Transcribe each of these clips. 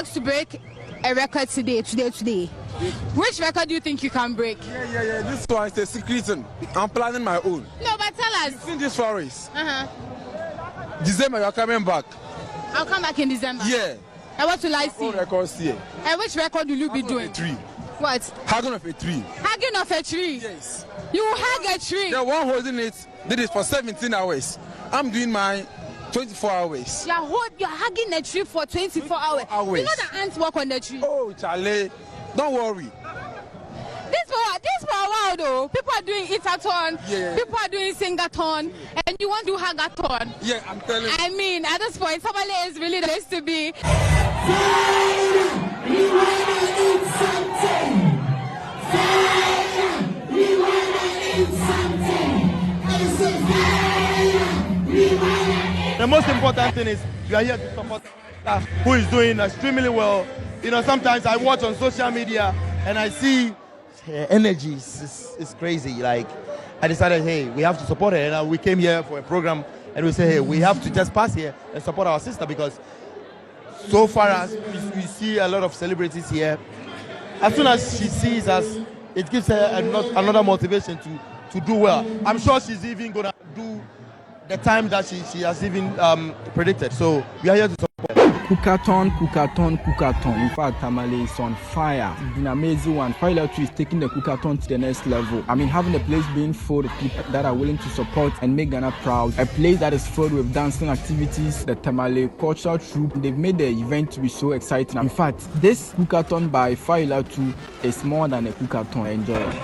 asked to break a record today. Which record do you think you can break? Yeah. This one is a secret. I'm planning my own. No, but tell us. You've seen this forest. December, you're coming back. I'll come back in December. Yeah. And what will I see? Records here. And which record will you be doing? A tree. What? Hugging of a tree. Hugging of a tree? Yes. You will hug a tree? The one holding it did it for 17 hours. I'm doing mine 24 hours. You're hugging a tree for 24 hours. You know the ants walk on the tree? Oh, Charlie, don't worry. This for a while though. People are doing Enter-a-thon, people are doing sing-a-thon, and you want to do hug-a-thon. Yeah, I'm telling you. I mean, at this point, somebody is really the place to be. The most important thing is we are here to support staff who is doing extremely well. You know, sometimes I watch on social media and I see energy is crazy. Like, I decided, hey, we have to support her. And we came here for a program and we say, hey, we have to just pass here and support our sister, because so far as we see a lot of celebrities here, as soon as she sees us, it gives her another motivation to do well. I'm sure she's even going to do the time that she has even predicted. So we are here to support. Cookathon. In fact, Tamale is on fire. It's been an amazing one. Failatu is taking the Cookathon to the next level. I mean, having a place being full of people that are willing to support and make Ghana proud. A place that is filled with dancing activities, the Tamale cultural troupe. They've made the event to be so exciting. In fact, this Cookathon by Failatu is more than a Cookathon. Enjoy it.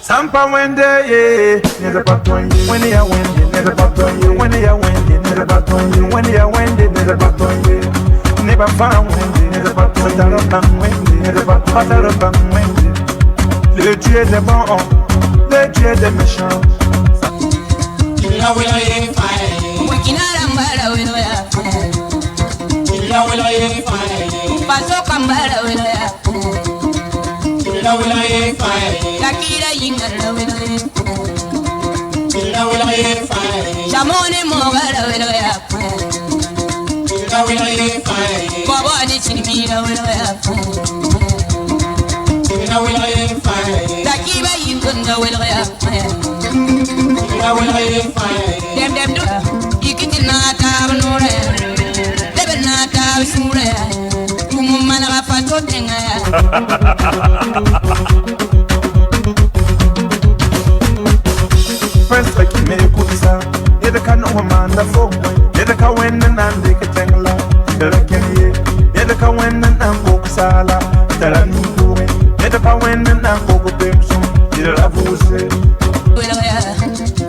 Sampa wende ye, neza patonye. When ya wende, neza patonye. When ya wende, neza patonye. When ya wende, neza patonye. Never found wende, neza patonye. Patara bang wende, neza patonye. Patara bang wende. Le Dieu est bon, le Dieu est méchant. Ila wila ye fire. Wakinara mbara wila ya. Ila wila ye fire. Paso kambara wila ya. Ila ye fire. Takira yingara wila ye. Ila ye fire. Jamone mogara wila ya. Ila ye fire. Baba ni chinimira wila ya. Ila ye fire. Takira yingara wila ya. Ila ye fire. Dem do. Ikitina tabnore. Debna tabsure. Mana fato tenga ya. First like me kusa, yeda kana wamanda fo, yeda ka wenna nande ketengla, yeda kenye, yeda ka wenna nango kusala, tala ni kuwe, yeda ka wenna nango kupemsu, yeda lavuse. Wela ya,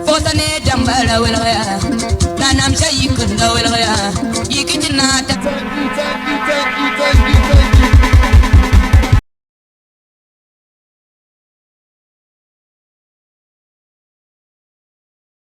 fota ne jambala wela ya, na namsha yikunda wela ya, yikitina ta.